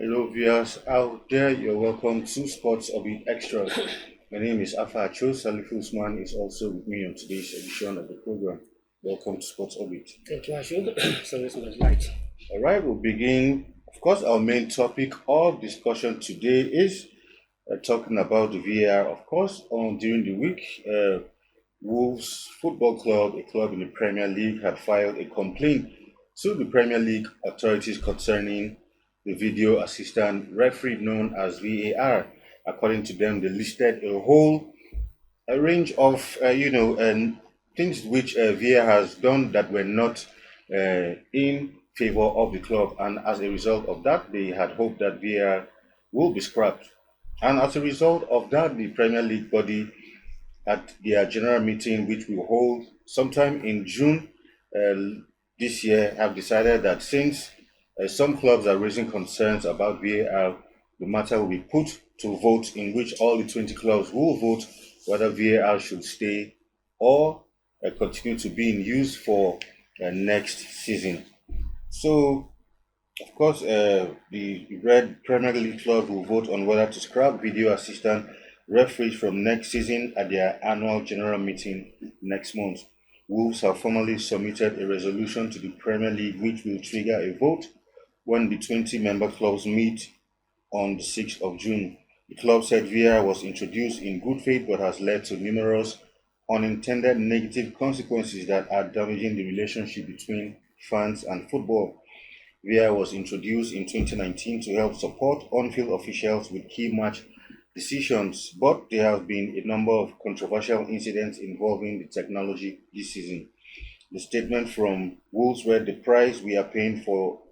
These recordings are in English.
Hello, viewers out there. You're welcome to Sports Orbit Extra. My name is Afa Acho. Salif Usman is also with me on today's edition of the program. Welcome to Sports Orbit. Thank you, Ashu. So it's much light. All right, we'll begin. Of course, our main topic of discussion today is talking about the VAR. Of course, during the week, Wolves Football Club, a club in the Premier League, had filed a complaint to the Premier League authorities concerning the video assistant referee known as VAR. According to them, they listed a range of and things which VAR has done that were not in favor of the club, and as a result of that, they had hoped that VAR will be scrapped. And as a result of that, the Premier League body at their general meeting, which will hold sometime in June this year, have decided that since some clubs are raising concerns about VAR, the matter will be put to vote, in which all the 20 clubs will vote whether VAR should stay or continue to be in use for next season. So, of course, the Red Premier League club will vote on whether to scrap video assistant referees from next season at their annual general meeting next month. Wolves have formally submitted a resolution to the Premier League, which will trigger a vote when the 20 member clubs meet on the 6th of June. The club said VAR was introduced in good faith but has led to numerous unintended negative consequences that are damaging the relationship between fans and football. VAR was introduced in 2019 to help support on-field officials with key match decisions, but there have been a number of controversial incidents involving the technology this season. The statement from Wolves read, "The price we are paying for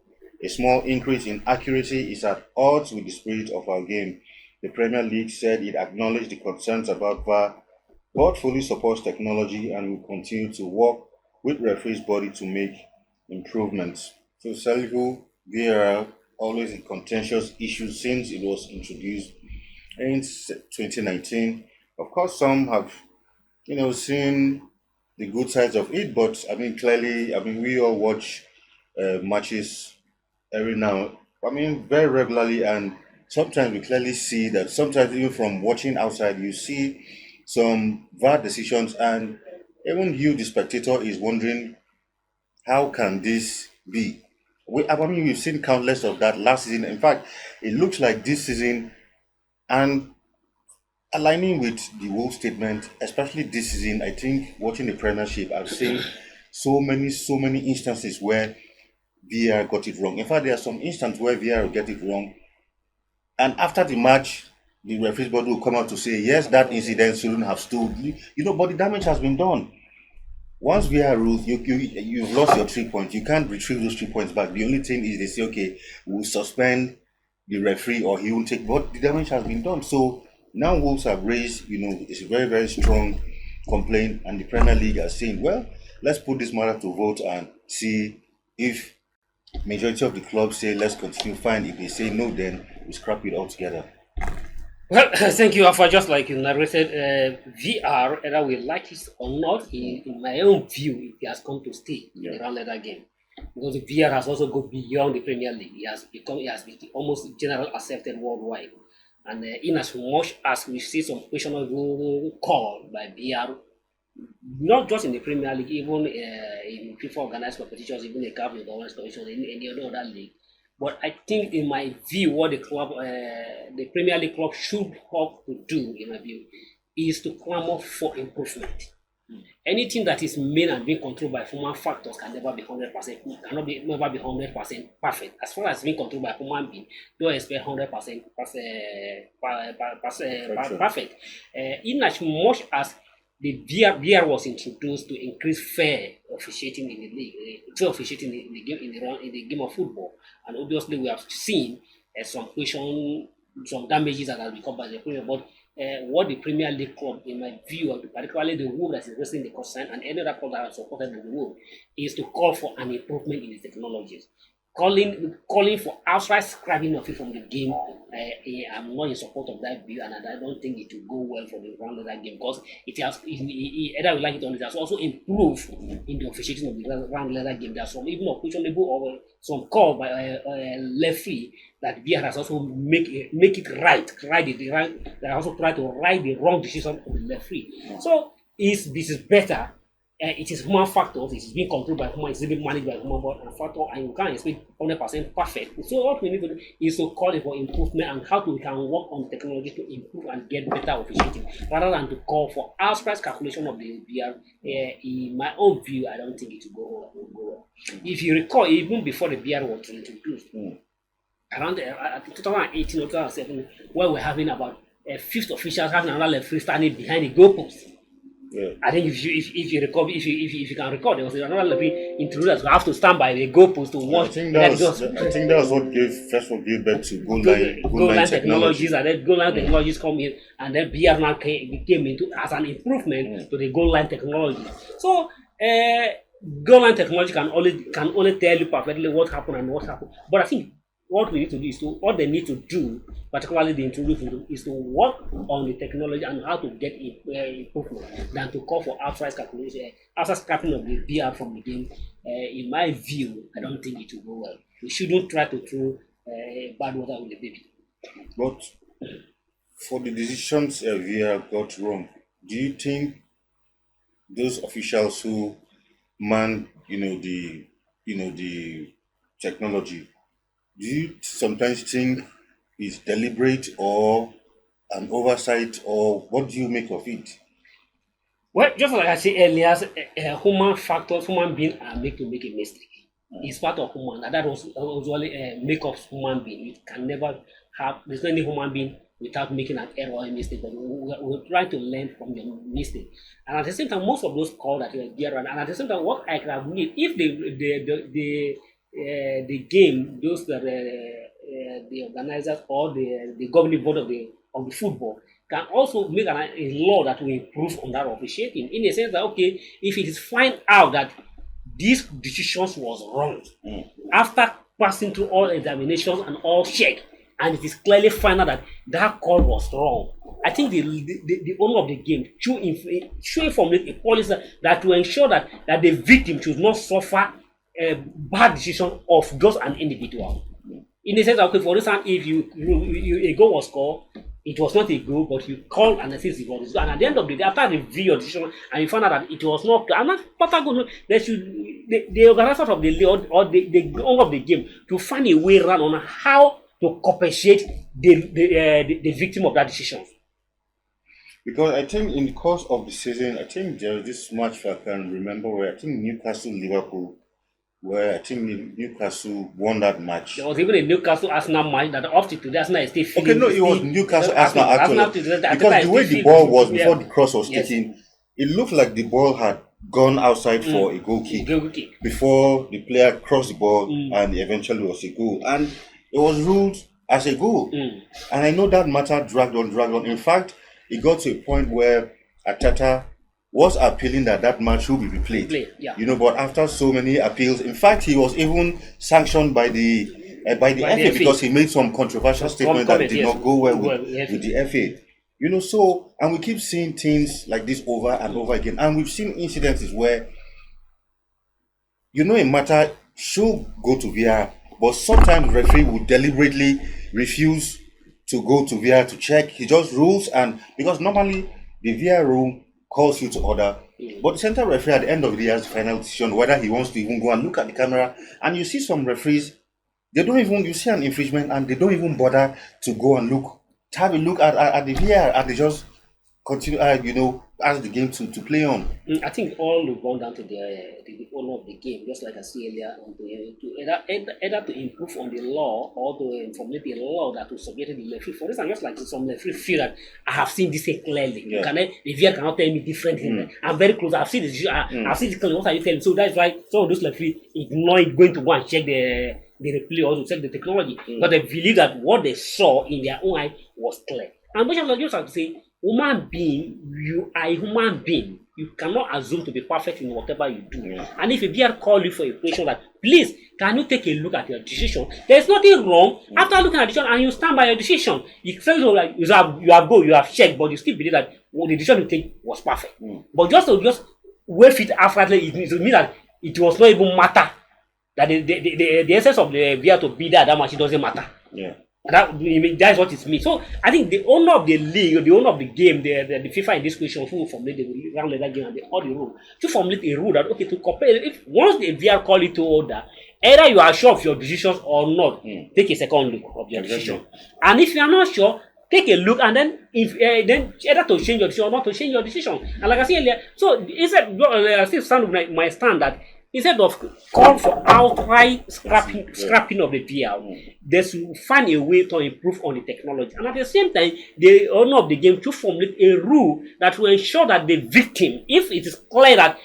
a small increase in accuracy is at odds with the spirit of our game." The Premier League said it acknowledged the concerns about VAR, but fully supports technology and will continue to work with referees' body to make improvements. So, Salihu, VAR always a contentious issue since it was introduced in 2019. Of course, some have, seen the good sides of it, but clearly, we all watch matches every now, very regularly, and sometimes we clearly see that sometimes even from watching outside, you see some VAR decisions, and even you, the spectator, is wondering, how can this be? We've seen countless of that last season. In fact, it looks like this season, and aligning with the Wolves statement, especially this season, I think watching the Premiership, I've seen so many instances where VAR got it wrong. In fact, there are some instances where VAR will get it wrong, and after the match, the referee's body will come out to say, yes, that incident shouldn't have stood. But the damage has been done. Once VAR rules, you've lost your 3 points. You can't retrieve those 3 points back. The only thing is they say, okay, we'll suspend the referee or he won't take, but the damage has been done. So now Wolves have raised, it's a very, very strong complaint, and the Premier League are saying, well, let's put this matter to vote and see if majority of the clubs say let's continue. Fine. If they say no, then we scrap it altogether. Well, thank you, Alpha. Just like you narrated, VR, whether we like it or not, in my own view, it has come to stay in the round leather game. Because the VR has also gone beyond the Premier League. It has become almost general accepted worldwide. And in as much as we see some questionable call by VR, not just in the Premier League, even in FIFA organized competitions, even the CAF organized competitions, in any other league. But I think, in my view, what the Premier League club should hope to do, in my view, is to clamor for improvement. Anything that is made and being controlled by human factors can never be 100%, never be 100% perfect. As far as being controlled by human being, don't expect 100% perfect. In as much as the VR was introduced to increase fair officiating in the league, fair officiating in the game in the game of football, and obviously we have seen some damages that have become by the Premier. But what the Premier League club, in my view, particularly the Wolves that is raising the concern, and any other club that are supported in the Wolves, is to call for an improvement in the technologies. calling for outright scrapping of it from the game. I'm not in support of that view, and I don't think it will go well for the round of that game because either we like it or not, it has also improved in the officiating of the round leather game. There's some even questionable or some call by referee that VR has also make it right. They also try to right the wrong decision of the referee. So this is better. It is human factors. It is being controlled by human. It is being managed by human and factor, and you can't expect 100% perfect. So what we need to do is to call for improvement and how we can work on technology to improve and get better officiating, rather than to call for outright calculation of the VR. In my own view, I don't think it will go well. If you recall, even before the VR was introduced, around 2018 or 2017, where we're having about fifth officials having another referee standing behind the goalpost. Yeah. I think if you recall, if you can recall, there was another referee introduced who have to stand by the goalpost to watch. I think that was what gave birth to goal line technologies, and then goal line technologies come in, and then VR now came into as an improvement to the goal line technology. So goal line technology can only tell you perfectly what happened and what happened. But I think what we need to do what they need to do, particularly the introduction, is to work on the technology and how to get improvement than to call for outright calculation, outright scrapping of the VR from the game. In my view, I don't think it will go well. We shouldn't try to throw bad water with the baby. But for the decisions VR got wrong, do you think those officials who man, the technology, do you sometimes think is deliberate or an oversight, or what do you make of it? Well, just like I said earlier, human factors, human beings are made to make a mistake. It's part of human, and that was usually make of human being. It can never have. There's no any human being without making an error or a mistake. But we're trying to learn from your mistake. And at the same time, most of those calls that you get around, and at the same time, what I can have need if the game, those that the organizers or the governing board of the football can also make a law that will improve on that officiating, in the sense that okay, if it is find out that these decisions was wrong after passing through all examinations and all check, and it is clearly found out that that call was wrong, I think the owner of the game should formulate a policy that will ensure that the victim should not suffer a bad decision of just an individual. In the sense that, okay, for instance, if a goal was scored, it was not a goal, but you call and assist it was, and at the end of the day, after review your decision and you find out that it was not, and that's part of good. They should the organizers of the league or the owner of the game to find a way around on how to compensate the victim of that decision. Because I think in the course of the season, I think there was this match I can remember where I think Liverpool, where I think Newcastle won that match. There was even a Newcastle Arsenal match that up to today Arsenal is still feeling. Okay, no, it was Newcastle Arsenal actually. Because the way the ball was before the cross was taken, it looked like the ball had gone outside for a goal kick before the player crossed the ball and eventually was a goal. And it was ruled as a goal. And I know that matter dragged on. In fact, it got to a point where Ateta was appealing that match should be replayed. But after so many appeals, in fact, he was even sanctioned by the FA because he made some controversial statement that did not go well with the FA. So, and we keep seeing things like this over and over again, and we've seen incidences where, a matter should go to VR, but sometimes referee would deliberately refuse to go to VR to check. He just rules, and because normally the VR room calls you to order, but the center referee at the end of the day has the final decision whether he wants to even go and look at the camera. And you see some referees, you see an infringement and they don't even bother to go and have a look at the VR, and they just continue, ask the game to play on. I think all will go down to the owner of the game, just like I said earlier, to either to improve on the law or to formulate a law that will subject the referee. For instance, just like some referee feel that I have seen this clearly. The VR cannot tell me different things. I'm very close. I've seen this. I've seen this clearly. What are you telling me? So that's why some of those referees ignore it, going to go and check the replay or to check the technology, but they believe that what they saw in their own eye was clear. And which I just have to say, human being, you are a human being. You cannot assume to be perfect in whatever you do. Yeah. And if a VR call you for a question that, please, can you take a look at your decision? There's nothing wrong. After looking at the decision and you stand by your decision, you have checked, but you still believe that the decision you take was perfect. But just wave it afterwards, it means that it was not even matter. That the essence of the VR to be there that much, it doesn't matter. Yeah. That's what it means. So I think the owner of the league, the owner of the game, the FIFA in this question, who formulate the round leather game and all the rule, to formulate a rule that okay to compare. If once the VR call it to order, either you are sure of your decisions or not, take a second look of your decision. And if you are not sure, take a look and then then either to change your decision or not to change your decision. And like I said earlier, so instead I still stand with my stand that instead of call for outright scrapping of the VR, they should find a way to improve on the technology. And at the same time, the owner of the game should formulate a rule that will ensure that the victim, if it is clear that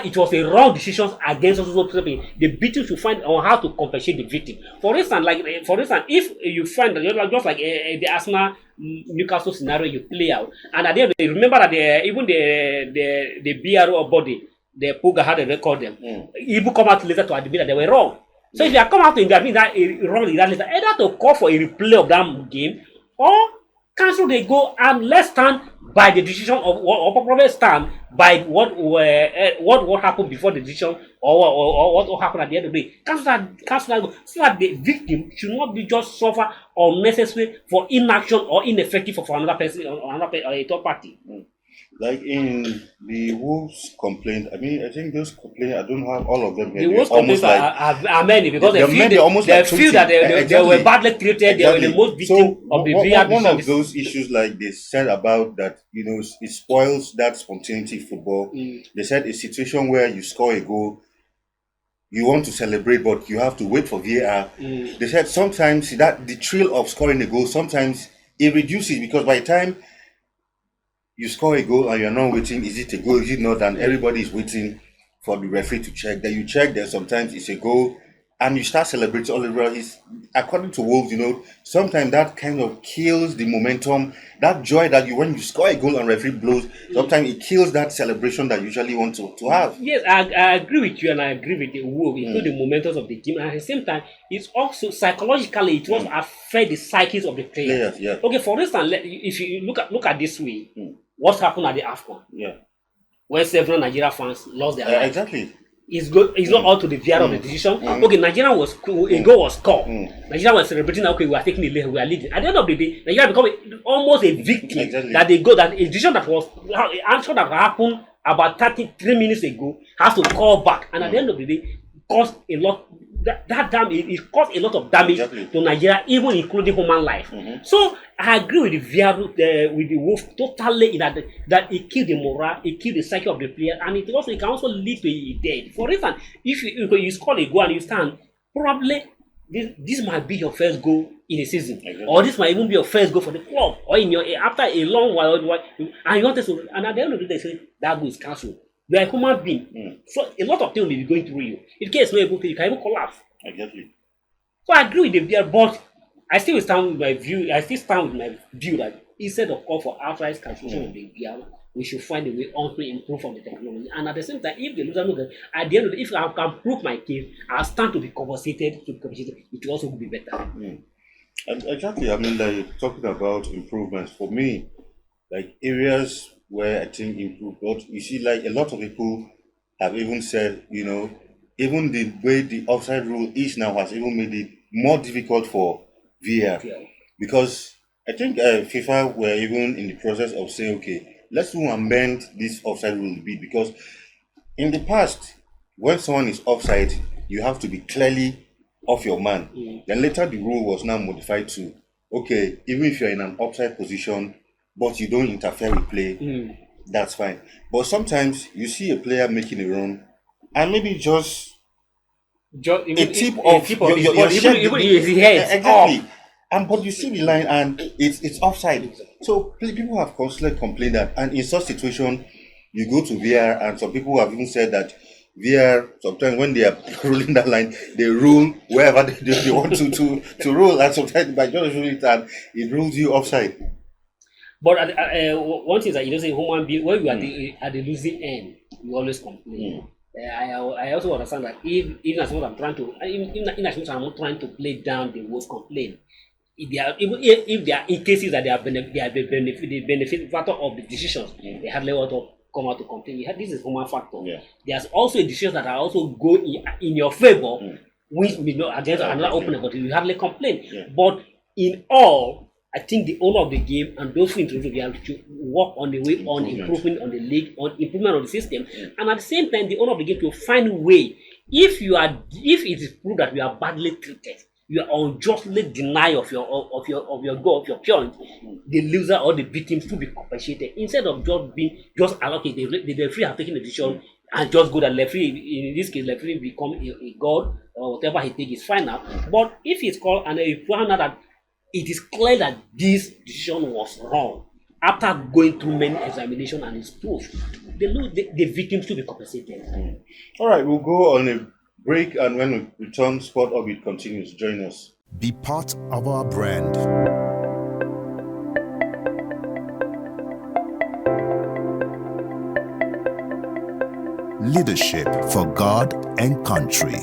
it was a wrong decision against us, the victim should find on how to compensate the victim. For instance, if you find that just like the Arsenal Newcastle scenario you play out, and at the end, remember that even the BRO body, the Puga had to record them. Even come out later to admit that they were wrong. So if you are come out to admit that wrong in that later, either to call for a replay of that game or cancel the goal and let's stand by the decision of or probably stand by what happened before the decision or what happened at the end of the day. Cancel that goal so that the victim should not be just suffer unnecessary for inaction or ineffective for another person or a third party. Like in the Wolves complaint, I mean, I think those complaints, I don't have all of them here. The Wolves complaints are many because they feel that they were badly treated, they were the most victim of the VR. One of those issues, like they said about that, it spoils that spontaneity football. They said a situation where you score a goal, you want to celebrate, but you have to wait for VAR. They said sometimes that the thrill of scoring a goal, sometimes it reduces because by the time you score a goal and you're not waiting, is it a goal, is it not? And everybody is waiting for the referee to check. Then you check, then sometimes it's a goal and you start celebrating all over. According to Wolves, sometimes that kind of kills the momentum, that joy that when you score a goal and referee blows, sometimes it kills that celebration that you usually want to have. Yes, I agree with you and I agree with the Wolves. It the momentum of the game, and at the same time, it's also psychologically, it will affect the psyches of the players. Yeah. Okay, for instance, if you look at this way, what happened at the AFCON? Yeah. Where several Nigeria fans lost their lives. Exactly. It's not all to the VR of the decision. Okay, Nigeria a goal was scored. Nigeria was celebrating that okay, we are taking the lead, we are leading. At the end of the day, Nigeria become almost a victim that they go that a decision that was answer that happened about 33 minutes ago has to call back. And at the end of the day, caused a lot that damage, it caused a lot of damage to Nigeria, even including human life. So I agree with the VR, with the Wolf totally in that it killed the morale, it killed the psyche of the player, and it can also lead to a death. For instance, if you score a goal and you stand, probably this might be your first goal in a season, or this might even be your first goal for the club, or in your after a long while, and you want to, and at the end of the day, say that goal is cancelled. You are a human being, so a lot of things will be going through you. In case not able to, you can even collapse. Exactly. So I agree with the VR, but I still stand with my view. That instead of call for outright cancellation of the VR, we should find a way on to improve on the technology. And at the same time, if the loser knows that at the end of the day, if I can prove my case, I'll stand to be compensated. It will also be better. Exactly. I mean, like talking about improvements for me, like areas where I think improve. But you see, like a lot of people have even said, even the way the offside rule is now has even made it more difficult for VR. Because I think FIFA were even in the process of saying, okay, let's amend this offside rule a bit. Because in the past, when someone is offside, you have to be clearly off your man. Then later the rule was now modified to, okay, even if you're in an offside position, but you don't interfere with play, that's fine. But sometimes you see a player making a run, and maybe just a tip of your head. Exactly. But you see the line and it's offside. So people have constantly complained that, and in such situation, you go to VR, and some people have even said that VR, sometimes when they are ruling that line, they rule wherever they want to rule, and sometimes by just ruling it, and it rules you offside. But one thing is that you don't say human being when you are at the losing end, you always complain. I also understand that even as much I'm trying to in as much I'm trying to play down the worst complaint, if they are even if they are in cases that they are the benefit factor of the decisions, they hardly want to come out to complain. This is human factor. There's also decisions that are also go in your favor, which may not against another opponent, but you hardly complain. But in all, I think the owner of the game and those who introduce the game should work on the way on improving on the league, on improvement of the system, and at the same time, the owner of the game to find a way. If it is proved that you are badly treated, you are unjustly denied of your goal, of your point, the loser or the victims to be compensated instead of just allocated. The referee have taken a decision and just go that referee, in this case, referee become a god or whatever he take is final. But if it's called and you find out that it is clear that this decision was wrong after going through many examinations and it's proof, the victims to be compensated. All right, we'll go on a break, and when we return, Sport Orbit continues. Join us. Be part of our brand. Leadership for God and country.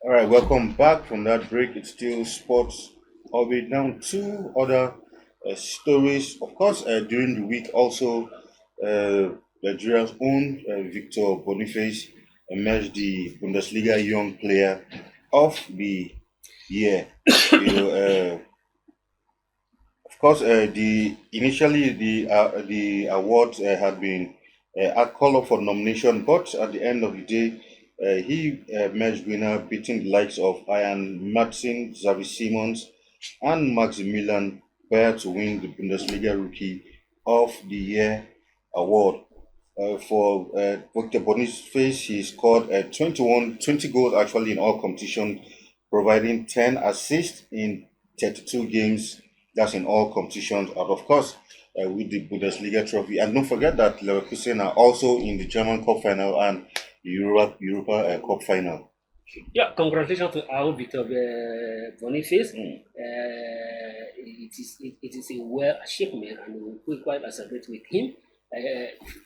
All right, welcome back from that break. It's still Sports Orbit. Now, two other stories. Of course, during the week, also Nigeria's own Victor Boniface emerged the Bundesliga Young Player of the Year. Of course, initially the award had been a call up for nomination, but at the end of the day, he emerged winner, beating the likes of Ian Martin, Xavi Simons, and Maximilian Bayer to win the Bundesliga Rookie of the Year award. For Victor Boniface, he scored 20 goals actually in all competitions, providing 10 assists in 32 games. That's in all competitions, and of course, with the Bundesliga trophy. And don't forget that Leverkusen are also in the German Cup final and Europa Cup final. Yeah, congratulations to our Victor Boniface. It is a well achievement, and we quite celebrate with him.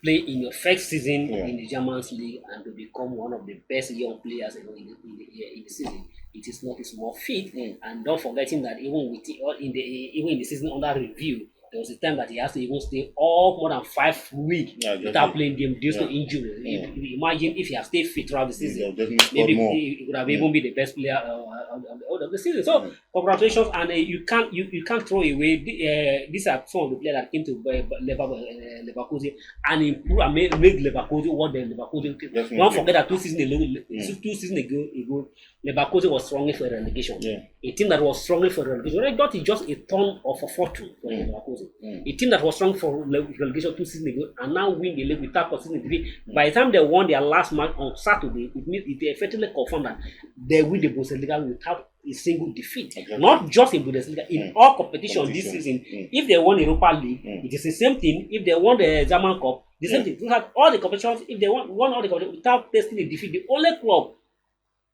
Play in your first season in the German league and to become one of the best young players in the season. It is not a small feat, and don't forgetting that even in the season under review, there was a time that he has to even stay all more than 5 weeks without playing game due to injury. Imagine if he had stayed fit throughout the season, maybe he would have even been the best player of the season. So congratulations, and you can't throw away. These are some of the players that came to Leverkusen and improve and make Leverkusen what the Leverkusen. Don't forget that 2 seasons ago, Leverkusen was strongly for relegation. A team that was strongly for relegation. I thought it's just a turn of a fortune for Leverkusen. A team that was strong for relegation 2 seasons ago and now win the league without conceding defeat. By the time they won their last match on Saturday, it means it effectively confirmed that they win the Bundesliga without a single defeat. Not just in Bundesliga, in all competitions this season. If they won the Europa League, it is the same thing. If they won the German Cup, the same thing. You have all the competitions. If they won all the competitions without tasting a defeat, the only club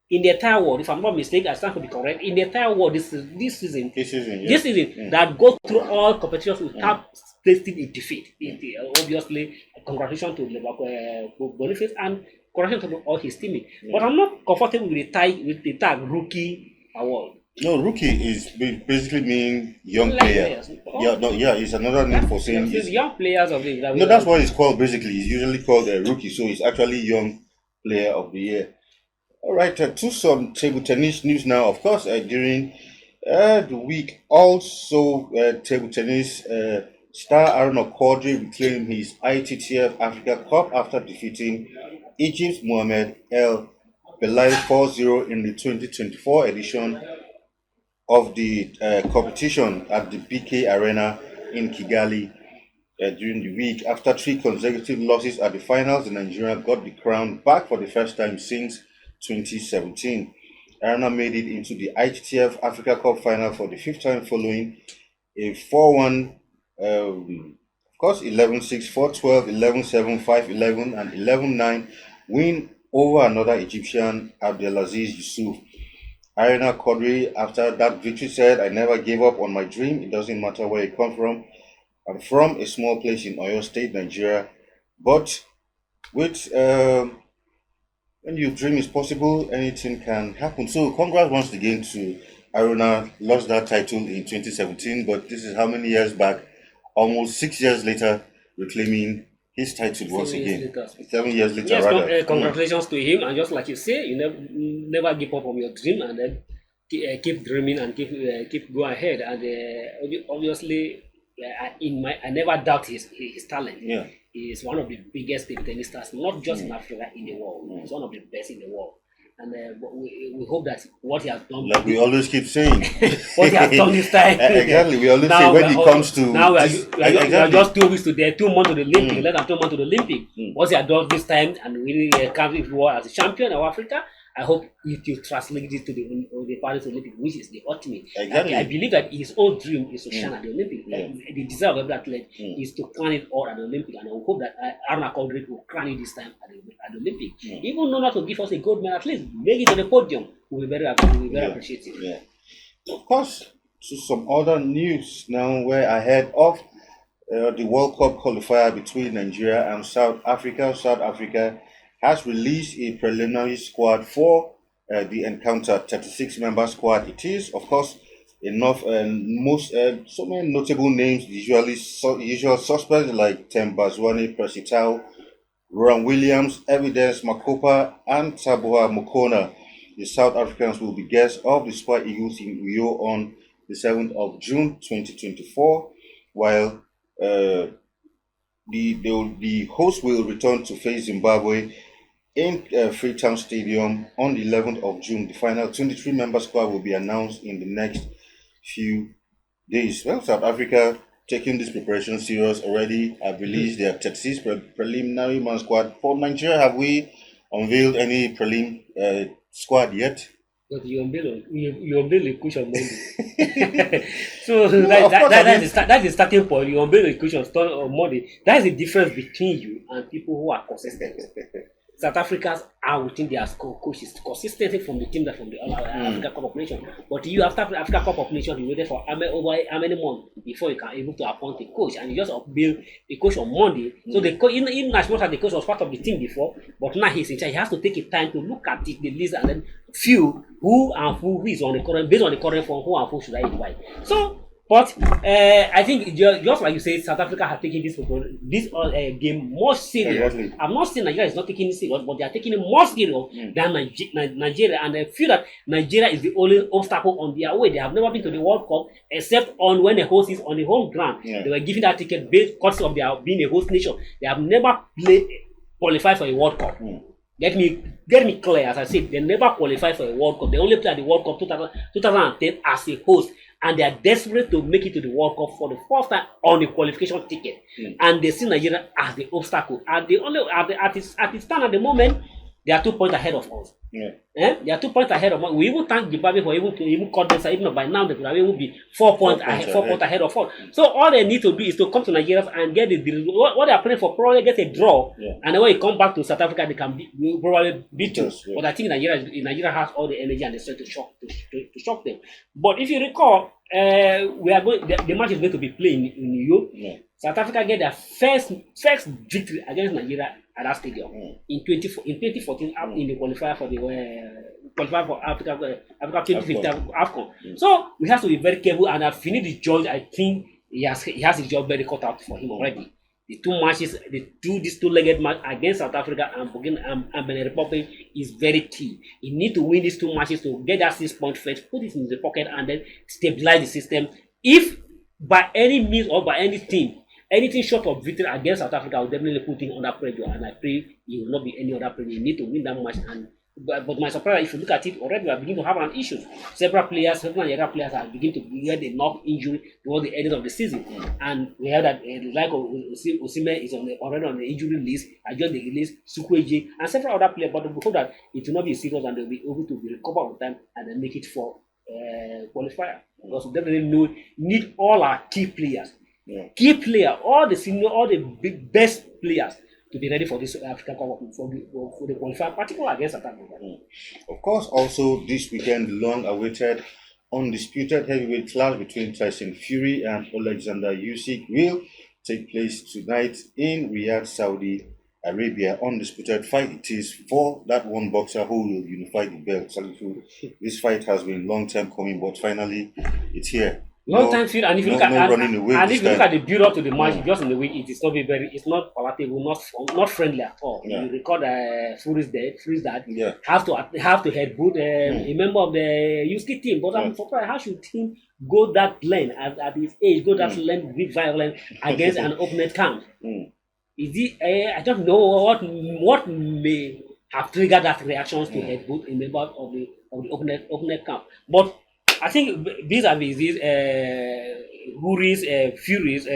in the entire world, if I'm not mistaken, I stand to be correct, in the entire world this season, that goes through all competitions without tasting a defeat. Obviously, congratulations to Boniface and congratulations to all his teammates. But I'm not comfortable with the tag rookie award. No, rookie is basically mean young player. It's another name for saying it's young players of the. No, that's what it's called basically. It's usually called a rookie, so it's actually young player of the year. All right, to some table tennis news now. Of course, during the week, also table tennis star Aaron Okwadri reclaimed his ITTF Africa Cup after defeating Egypt's Mohamed El Belal 4-0 in the 2024 edition of the competition at the BK Arena in Kigali. During the week, after 3 consecutive losses at the finals, the Nigerian got the crown back for the first time since 2017. Arena made it into the ITTF Africa Cup final for the 5th time following a 4-1, of course 11-6, 4-12, 11-7, 5-11 and 11-9 win over another Egyptian, Abdelaziz Yusuf. Irina Quadri, after that victory, said, "I never gave up on my dream. It doesn't matter where you come from. I'm from a small place in Oyo State, Nigeria. But with when your dream is possible, anything can happen." So, congrats once again to Irina. Lost that title in 2017, but this is how many years back? Almost 6 years later, reclaiming his title once again. 7 years later, yes, rather. congratulations to him. And just like you say, you never give up on your dream, and then keep dreaming and keep going ahead. And obviously, I never doubt his talent. Yeah. He is one of the biggest table tennis stars, not just in Africa, in the world. He's one of the best in the world. And but we hope that what he has done, like we always keep saying, what he has done this time. Exactly, we always say when it comes to now we are exactly. just 2 weeks to there, 2 months to the Olympic, less than 2 months to the Olympic. What he has done this time and winning a country as a champion of Africa, I hope if you translate this to the Paris Olympic, which is the ultimate. Exactly. I believe that his own dream is to shine at the Olympic. The desire of every athlete is to crown it all at the Olympic, and I hope that Arna Kodrik will crown it this time at the Olympic. Even though not to give us a gold medal, at least make it to the podium. We'll be very appreciative. Yeah. Of course, to some other news now, we're ahead of the World Cup qualifier between Nigeria and South Africa. South Africa has released a preliminary squad for the encounter, 36-member squad. It is, of course, enough and most so many notable names, usual suspects like Tembazwane, Persitao, Rowan Williams, Evidence Makopa, and Taboa Mokona. The South Africans will be guests of the Super Eagles in Uyo on the 7th of June 2024, while the host will return to face Zimbabwe in Freetown Stadium on the 11th of June. The final 23-member squad will be announced in the next few days. Well, South Africa taking this preparation serious already. Have released their 36 preliminary man squad. For Nigeria, have we unveiled any prelim squad yet? But you unveil a coach on Monday. So that's the starting point. You unveil a coach on Monday. That is the difference between you and people who are consistent. South Africans are within their coaches consistently from the team that from the Africa Cup of Nations. But you, after Africa Cup of Nations, you waited for over how many months before you can able to appoint a coach, and you just build a coach on Monday. So the coach, in as much as the coach was part of the team before, but now he's in charge. He has to take a time to look at the list and then feel who is on the current, based on the current form, who and who should I invite. So. But I think just like you said, South Africa have taken this game more serious. Exactly. I'm not saying Nigeria is not taking it serious, but they are taking it more serious than Nigeria. And I feel that Nigeria is the only obstacle on their way. They have never been to the World Cup except on when the host is on the home ground. Yeah. They were given that ticket based courtesy of their being a host nation. They have never qualified for a World Cup. Get me clear, as I said, they never qualified for a World Cup. They only played at the World Cup 2010 as a host. And they are desperate to make it to the World Cup for the first time on the qualification ticket. And they see Nigeria as the obstacle. And they only at the stand at the moment, they are 2 points ahead of us. They are 2 points ahead of us. We even thank Zimbabwe for even cut them. Even by now, they could have even be 4 points ahead of us. So all they need to do is to come to Nigeria and get what they are playing for, probably get a draw. And then when you come back to South Africa, they can probably beat us. But I think Nigeria has all the energy and the strength to shock them. But if you recall, we are going. The match is going to be played in New York. South Africa get their first victory against Nigeria at that stadium in 2014 in the qualifier for the qualifier for Africa 2015 AFCON. So we have to be very careful. And Fini the judge, I think he has his job very cut out for him already. The two matches, this two-legged match against South Africa and Benin Republic is very key. You need to win these two matches to get that 6 point first, put it in the pocket, and then stabilize the system. If by any means or by any team, anything short of victory against South Africa will definitely put him under pressure, and I pray he will not be any other pressure. You need to win that match. But my surprise, if you look at it, already we are beginning to have an issue. Several Nigerian players are beginning to get a knock injury towards the end of the season. And we heard that the like of Osimhen is already on the injury list. I just the release Sukweji and several other players. But we hope that it will not be serious and they'll be able to be recovered with time and then make it for qualifier. Because we definitely need all our key players. Key player, all the senior, all the best players to be ready for this African Cup for the qualifier, particularly against South Africa. Of course, also this weekend, long-awaited, undisputed heavyweight clash between Tyson Fury and Alexander Usyk will take place tonight in Riyadh, Saudi Arabia. Undisputed fight it is for that one boxer who will unify the belt. This fight has been long time coming, but finally it's here. Long time feud, and if you look at the build up to the match, just in the week, it is not it's not palatable, not friendly at all. Yeah. You record Fury's dad have to headbutt a member of the Usyk team, but I'm surprised how should team go that length at his age, go that length with violence against an opponent camp. Is it? I don't know what may have triggered that reactions to headbutt a member of the opponent camp, but I think vis-a-vis these Furies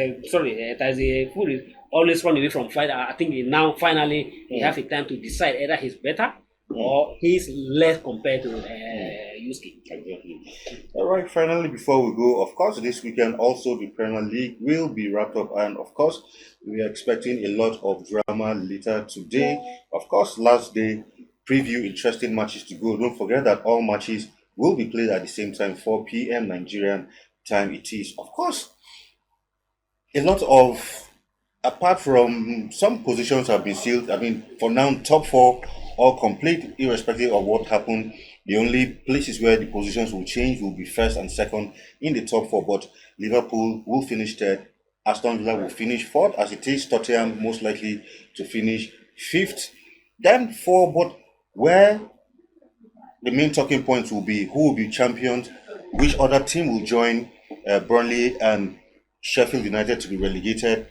always run away from fight. I think now finally he have a time to decide either he's better or he's less compared to Usyk. Exactly. All right, finally, before we go, of course, this weekend also the Premier League will be wrapped up, and of course, we are expecting a lot of drama later today. Of course, last day preview, interesting matches to go. Don't forget that all matches will be played at the same time, 4 p.m. Nigerian time it is. Of course, a lot of, apart from some positions have been sealed, I mean, for now, top 4 all complete, irrespective of what happened. The only places where the positions will change will be first and second in the top 4, but Liverpool will finish third, Aston Villa will finish fourth, as it is, Tottenham most likely to finish fifth, then 4, but where the main talking points will be who will be champions, which other team will join Burnley and Sheffield United to be relegated,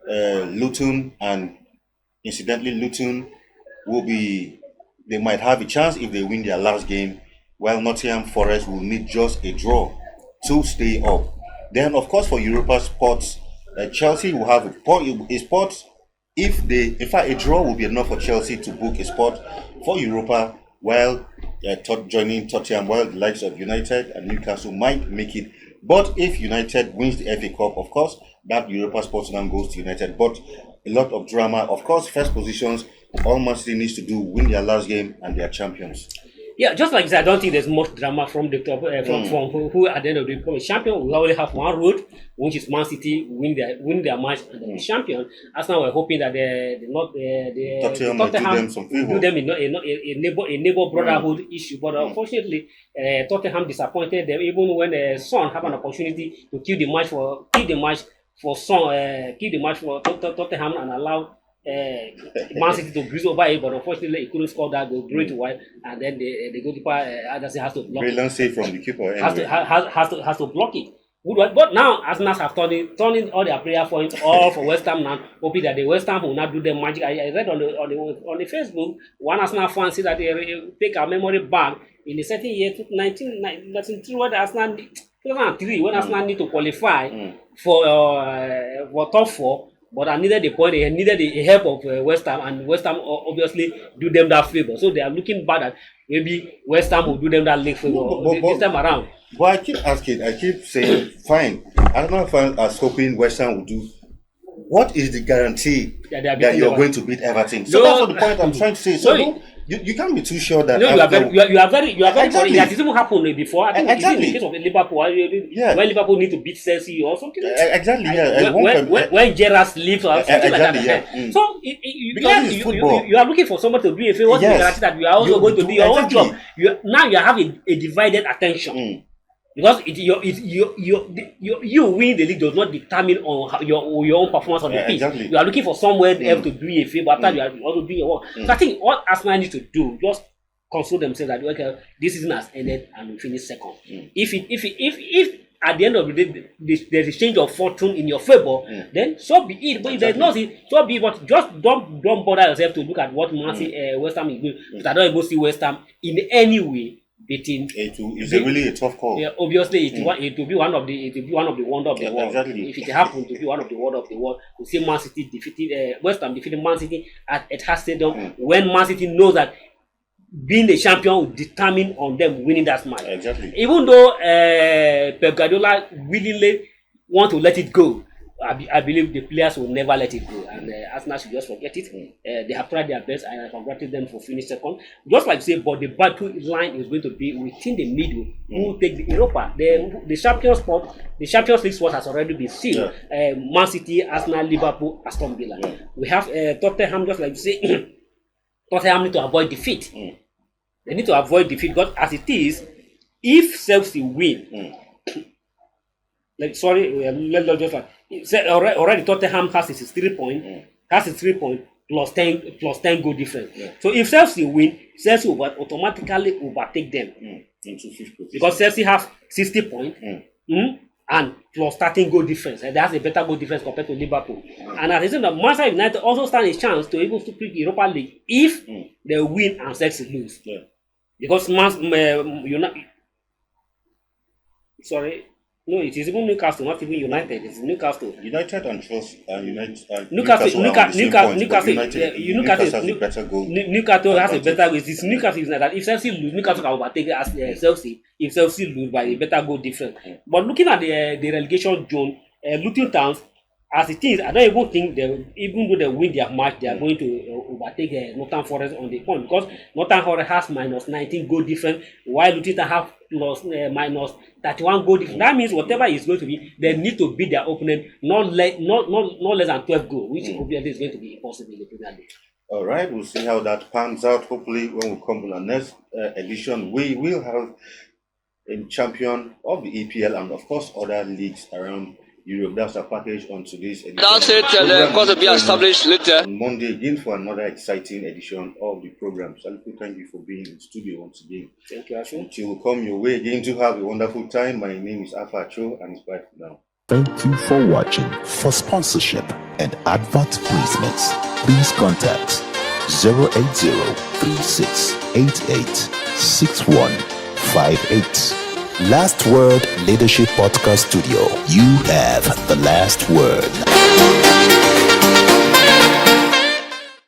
Luton, and incidentally Luton they might have a chance if they win their last game, while Nottingham Forest will need just a draw to stay up. Then of course for Europa spots, Chelsea will have a spot in fact a draw will be enough for Chelsea to book a spot for Europa, while joining Tottenham, while the likes of United and Newcastle might make it. But if United wins the FA Cup, of course, that Europa spot now goes to United. But a lot of drama. Of course, first positions, all Man City needs to do, win their last game, and they are champions. Yeah, just like that, I don't think there's much drama from the top, from who at the end of the day become a champion. We only have one road, which is Man City win their match and then be champion. As now we're hoping that Tottenham do them a neighbor brotherhood issue. But unfortunately, Tottenham disappointed them even when Son have an opportunity to kill the match for Tottenham and allow Man City to breeze over it, but unfortunately he couldn't score that goal, threw it wide, and then the goalkeeper has to block it. Save from the keeper anyway. has to block it. But now Arsenal have turning all their prayer points all for West Ham now, hoping that the West Ham will not do them magic. I read on the Facebook, one Arsenal fan said that they take our memory back in the certain year 1993 when Arsenal 2003 when Arsenal need to qualify for top 4. But I needed the point. They needed the help of West Ham, and West Ham obviously do them that favor. So they are looking bad at maybe West Ham will do them that league favor this time around. But I keep saying, fine. Arsenal fans are hoping West Ham will do. What is the guarantee that you're going to beat Everton? So that's what the point I'm trying to say. So you can't be too sure that. No, you are very exactly. It has even happened before. I think exactly. In the case of Liverpool, when Liverpool need to beat Chelsea or something. Exactly. Yeah. When Gerrard leaves or something like that. Yeah. So you are looking for someone to do a favor. What's the guarantee that you are also going to do your own job? Now you have a divided attention. Because you winning the league does not determine on your own performance on the pitch. Exactly. You are looking for somewhere else to do a favor after you are also doing your work. So I think what Arsenal need to do, just console themselves that okay, this season has ended and we finish second. If at the end of the day there's a change of fortune in your favor, then so be it. But if there's nothing, so be it. But just don't bother yourself to look at what West Ham is doing. Because I don't even see West Ham in any way beating. It's really a tough call. Yeah, obviously it will be one of the wonder of the world. Exactly. If it happened to be one of the wonder of the world, we see Man City defeated West Ham defeating Man City at Etihad Stadium when Man City knows that being the champion will determine on them winning that match. Exactly. Even though Pep Guardiola willingly want to let it go, I believe the players will never let it go, and Arsenal should just forget it. They have tried their best, and I congratulate them for finishing second. Just like say, but the battle line is going to be within the middle. Who will take the Europa? The Champions spot, the Champions League spot has already been sealed. Man City, Arsenal, Liverpool, Aston Villa. We have Tottenham, just like you say. Tottenham need to avoid defeat. They need to avoid defeat because as it is, if Chelsea win, let's just like already Tottenham has its 3 point, plus 10 goal difference. So if Chelsea win, Chelsea will automatically overtake them into fifth position because Chelsea have 60 points and plus 13 goal difference. And that's a better goal difference compared to Liverpool. And at the same time, Manchester United also stand a chance to able to pick the Europa League if they win and Chelsea lose. Because it is even Newcastle, not even United. It's Newcastle. United and Chelsea, Newcastle has a better goal. It's Newcastle is that if Chelsea lose, Newcastle can overtake as Chelsea. If Chelsea lose by a better goal difference. But looking at the relegation zone, Luton Towns, as it is, I don't even think even though they win their match, they are going to overtake Northern Forest on the point because Northern Forest has minus 19 goal difference, while Luton Town have minus 31 goal difference. That means whatever is going to be, they need to beat their opponent not less than 12 goals, which obviously is going to be impossible in the Premier League. All right, we'll see how that pans out. Hopefully, when we come to the next edition, we will have a champion of the EPL and, of course, other leagues around Europe. That's our package on today's edition. That's it. They're going to be established later. On Monday again for another exciting edition of the program. Salifu, thank you for being in the studio once again. Thank you, Ashu. Until we come your way again to have a wonderful time. My name is Alpha Cho and it's bye for now. Thank you for watching. For sponsorship and advert placements, please contact 080-3688-6158. Last Word Leadership Podcast Studio. You have the last word.